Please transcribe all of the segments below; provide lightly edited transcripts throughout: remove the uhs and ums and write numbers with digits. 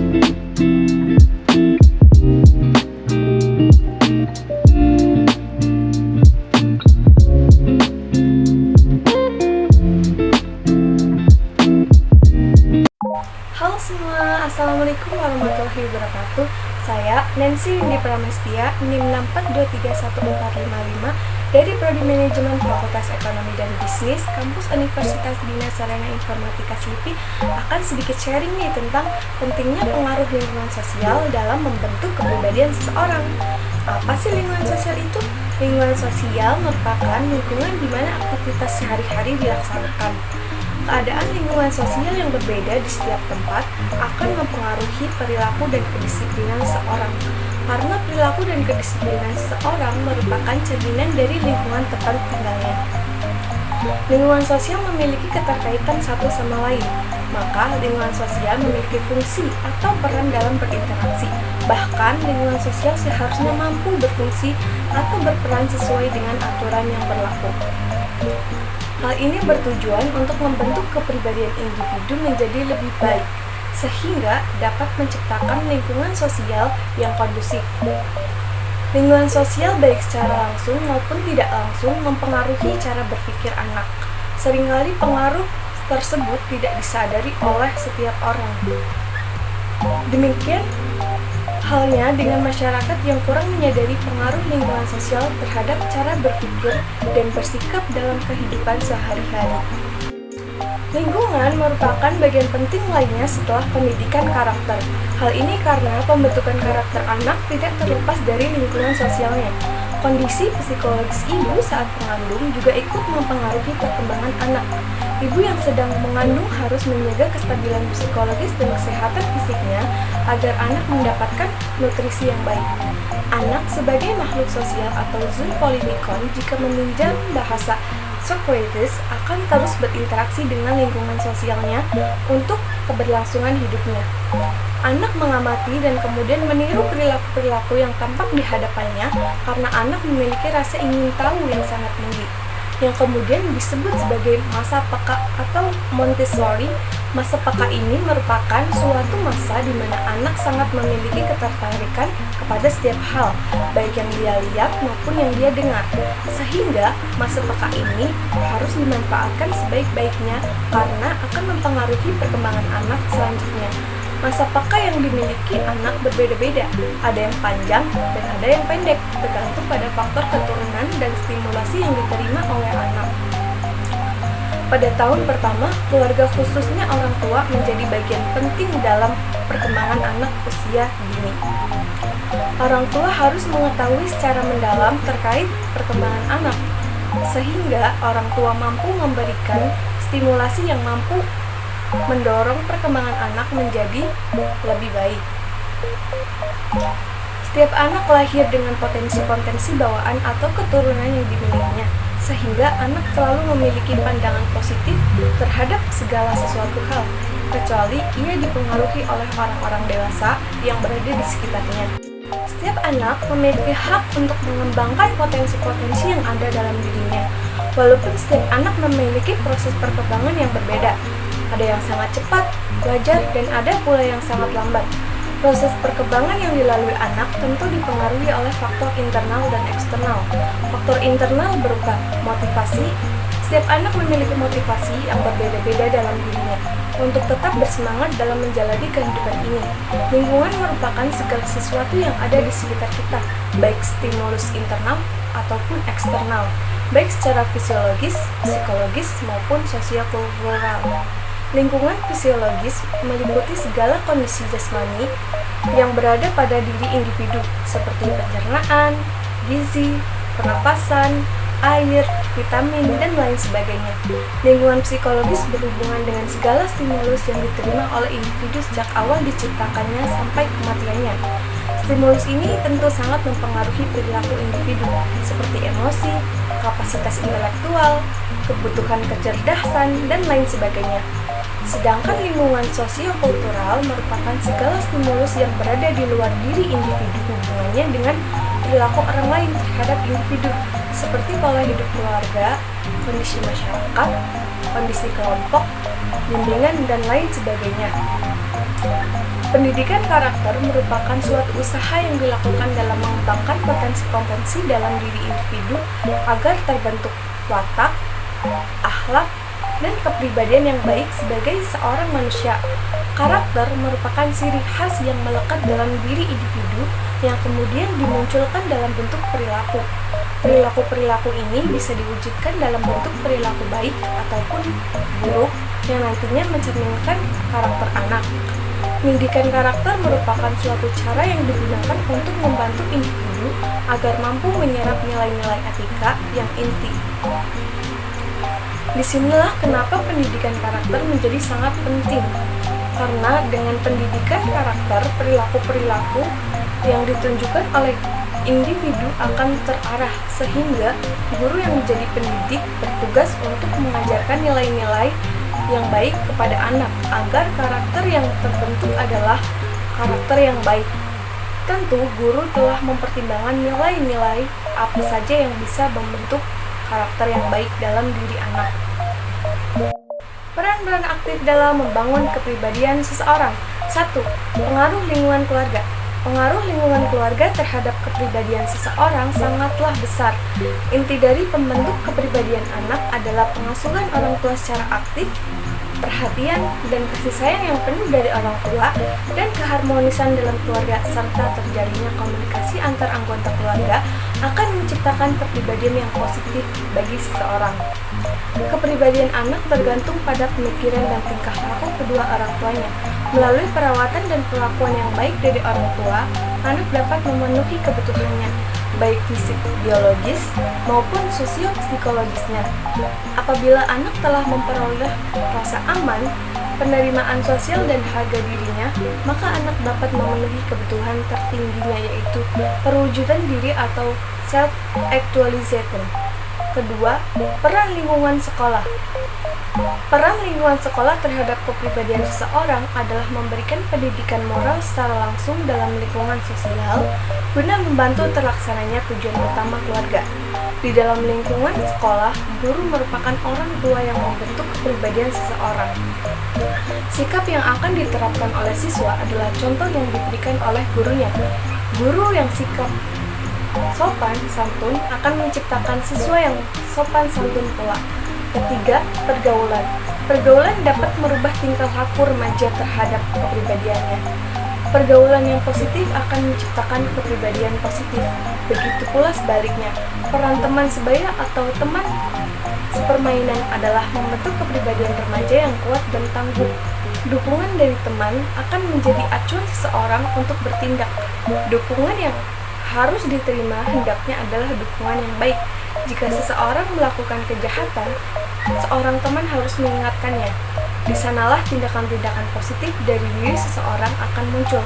Halo semua, Assalamualaikum warahmatullahi wabarakatuh. Saya Nancy Windy Pramestia, NIM 6431455 dari Prodi Manajemen Fakultas Ekonomi dan Bisnis, Kampus Universitas Dina Sarana Informatika SLIPI, akan sedikit sharing nih tentang pentingnya pengaruh lingkungan sosial dalam membentuk kepribadian seseorang. Apa sih lingkungan sosial itu? Lingkungan sosial merupakan lingkungan di mana aktivitas sehari-hari dilaksanakan. Keadaan lingkungan sosial yang berbeda di setiap tempat akan mempengaruhi perilaku dan kedisiplinan seseorang. Karena perilaku dan kedisiplinan seseorang merupakan cerminan dari lingkungan tempat tinggalnya. Lingkungan sosial memiliki keterkaitan satu sama lain, maka lingkungan sosial memiliki fungsi atau peran dalam berinteraksi. Bahkan lingkungan sosial seharusnya mampu berfungsi atau berperan sesuai dengan aturan yang berlaku. Hal ini bertujuan untuk membentuk kepribadian individu menjadi lebih baik, sehingga dapat menciptakan lingkungan sosial yang kondusif. Lingkungan sosial baik secara langsung maupun tidak langsung mempengaruhi cara berpikir anak. Seringkali pengaruh tersebut tidak disadari oleh setiap orang. Demikian halnya dengan masyarakat yang kurang menyadari pengaruh lingkungan sosial terhadap cara berpikir dan bersikap dalam kehidupan sehari-hari. Lingkungan merupakan bagian penting lainnya setelah pendidikan karakter. Hal ini karena pembentukan karakter anak tidak terlepas dari lingkungan sosialnya. Kondisi psikologis ibu saat mengandung juga ikut mempengaruhi perkembangan anak. Ibu yang sedang mengandung harus menjaga kestabilan psikologis dan kesehatan fisiknya agar anak mendapatkan nutrisi yang baik. Anak sebagai makhluk sosial atau zoopolitikon, jika meminjam bahasa Socrates, akan terus berinteraksi dengan lingkungan sosialnya untuk keberlangsungan hidupnya. Anak mengamati dan kemudian meniru perilaku-perilaku yang tampak di hadapannya karena anak memiliki rasa ingin tahu yang sangat tinggi, yang kemudian disebut sebagai masa peka atau Montessori. Masa peka ini merupakan suatu masa di mana anak sangat memiliki ketertarikan kepada setiap hal, baik yang dia lihat maupun yang dia dengar. Sehingga masa peka ini harus dimanfaatkan sebaik-baiknya karena akan mempengaruhi perkembangan anak selanjutnya. Masa peka yang dimiliki anak berbeda-beda, ada yang panjang dan ada yang pendek, tergantung pada faktor keturunan dan stimulasi yang diterima oleh anak. Pada tahun pertama, keluarga khususnya orang tua menjadi bagian penting dalam perkembangan anak usia dini. Orang tua harus mengetahui secara mendalam terkait perkembangan anak, sehingga orang tua mampu memberikan stimulasi yang mampu mendorong perkembangan anak menjadi lebih baik. Setiap anak lahir dengan potensi-potensi bawaan atau keturunan yang dimilikinya, sehingga anak selalu memiliki pandangan positif terhadap segala sesuatu hal, kecuali ia dipengaruhi oleh orang-orang dewasa yang berada di sekitarnya. Setiap anak memiliki hak untuk mengembangkan potensi-potensi yang ada dalam dirinya, walaupun setiap anak memiliki proses perkembangan yang berbeda. Ada yang sangat cepat, wajar, dan ada pula yang sangat lambat. Proses perkembangan yang dilalui anak tentu dipengaruhi oleh faktor internal dan eksternal. Faktor internal berupa motivasi. Setiap anak memiliki motivasi yang berbeda-beda dalam dirinya untuk tetap bersemangat dalam menjalani kehidupan ini. Lingkungan merupakan segala sesuatu yang ada di sekitar kita, baik stimulus internal ataupun eksternal, baik secara fisiologis, psikologis, maupun sosiokultural. Lingkungan fisiologis meliputi segala kondisi jasmani yang berada pada diri individu, seperti pencernaan, gizi, pernapasan, air, vitamin, dan lain sebagainya. Lingkungan psikologis berhubungan dengan segala stimulus yang diterima oleh individu sejak awal diciptakannya sampai kematiannya. Stimulus ini tentu sangat mempengaruhi perilaku individu, seperti emosi, kapasitas intelektual, kebutuhan kecerdasan, dan lain sebagainya. Sedangkan lingkungan sosiokultural merupakan segala stimulus yang berada di luar diri individu hubungannya dengan perilaku orang lain terhadap individu, seperti pola hidup keluarga, kondisi masyarakat, kondisi kelompok, bimbingan, dan lain sebagainya. Pendidikan karakter merupakan suatu usaha yang dilakukan dalam mengembangkan potensi-potensi dalam diri individu agar terbentuk watak, akhlak, dan kepribadian yang baik sebagai seorang manusia. Karakter merupakan ciri khas yang melekat dalam diri individu yang kemudian dimunculkan dalam bentuk perilaku. Perilaku-perilaku ini bisa diwujudkan dalam bentuk perilaku baik ataupun buruk yang nantinya mencerminkan karakter anak. Pendidikan karakter merupakan suatu cara yang digunakan untuk membantu individu agar mampu menyerap nilai-nilai etika yang inti. Disinilah kenapa pendidikan karakter menjadi sangat penting. Karena dengan pendidikan karakter, perilaku-perilaku yang ditunjukkan oleh individu akan terarah, sehingga guru yang menjadi pendidik bertugas untuk mengajarkan nilai-nilai yang baik kepada anak agar karakter yang terbentuk adalah karakter yang baik. Tentu guru telah mempertimbangkan nilai-nilai apa saja yang bisa membentuk karakter yang baik dalam diri anak. Peran-peran aktif dalam membangun kepribadian seseorang. 1. Pengaruh lingkungan keluarga. Pengaruh lingkungan keluarga terhadap kepribadian seseorang sangatlah besar. Inti dari pembentuk kepribadian anak adalah pengasuhan orang tua secara aktif, perhatian dan kasih sayang yang penuh dari orang tua, dan keharmonisan dalam keluarga serta terjadinya komunikasi antar anggota keluarga akan menciptakan kepribadian yang positif bagi seseorang. Kepribadian anak bergantung pada pemikiran dan tingkah laku kedua orang tuanya. Melalui perawatan dan perlakuan yang baik dari orang tua, anak dapat memenuhi kebutuhannya, baik fisik, biologis, maupun sosio-psikologisnya. Apabila anak telah memperoleh rasa aman, penerimaan sosial dan harga dirinya, maka anak dapat memenuhi kebutuhan tertingginya, yaitu perwujudan diri atau self-actualization. Kedua, peran lingkungan sekolah. Peran lingkungan sekolah terhadap kepribadian seseorang adalah memberikan pendidikan moral secara langsung dalam lingkungan sosial guna membantu terlaksananya tujuan utama keluarga. Di dalam lingkungan sekolah, guru merupakan orang tua yang membentuk kepribadian seseorang. Sikap yang akan diterapkan oleh siswa adalah contoh yang diberikan oleh gurunya. Guru yang sikap sopan santun akan menciptakan siswa yang sopan santun pula. Ketiga, pergaulan. Pergaulan dapat merubah tingkah laku remaja terhadap kepribadiannya. Pergaulan yang positif akan menciptakan kepribadian positif. Begitu pula sebaliknya, peran teman sebaya atau teman sepermainan adalah membentuk kepribadian remaja yang kuat dan tangguh. Dukungan dari teman akan menjadi acuan seseorang untuk bertindak. Dukungan yang harus diterima hendaknya adalah dukungan yang baik. Jika seseorang melakukan kejahatan, seorang teman harus mengingatkannya. Di sanalah tindakan-tindakan positif dari diri seseorang akan muncul.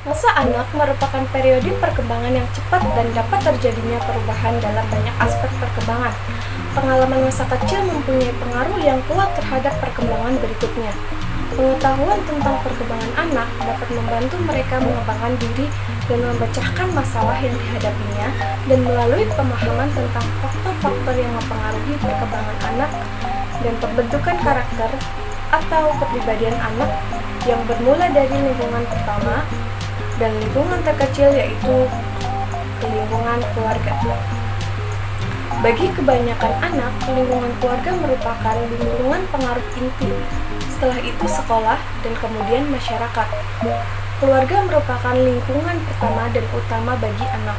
Masa anak merupakan periode perkembangan yang cepat dan dapat terjadinya perubahan dalam banyak aspek perkembangan. Pengalaman masa kecil mempunyai pengaruh yang kuat terhadap perkembangan berikutnya. Pengetahuan tentang perkembangan anak dapat membantu mereka mengembangkan diri dan memecahkan masalah yang dihadapinya, dan melalui pemahaman tentang faktor-faktor yang mempengaruhi perkembangan anak dan pembentukan karakter atau kepribadian anak yang bermula dari lingkungan pertama dan lingkungan terkecil, yaitu lingkungan keluarga. Bagi kebanyakan anak, lingkungan keluarga merupakan lingkungan pengaruh inti. Setelah itu sekolah, dan kemudian masyarakat. Keluarga merupakan lingkungan pertama dan utama bagi anak.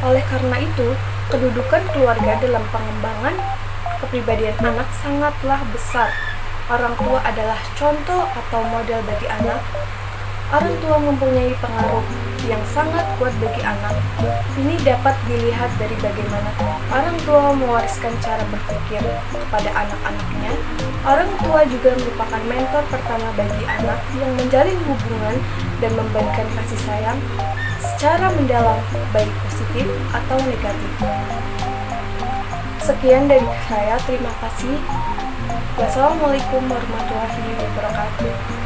Oleh karena itu, kedudukan keluarga dalam pengembangan kepribadian anak sangatlah besar. Orang tua adalah contoh atau model bagi anak. Orang tua mempunyai pengaruh yang sangat kuat bagi anak. Ini dapat dilihat dari bagaimana orang tua mewariskan cara berpikir kepada anak-anaknya. Orang tua juga merupakan mentor pertama bagi anak yang menjalin hubungan dan memberikan kasih sayang secara mendalam, baik positif atau negatif. Sekian dari saya, terima kasih. Wassalamualaikum warahmatullahi wabarakatuh.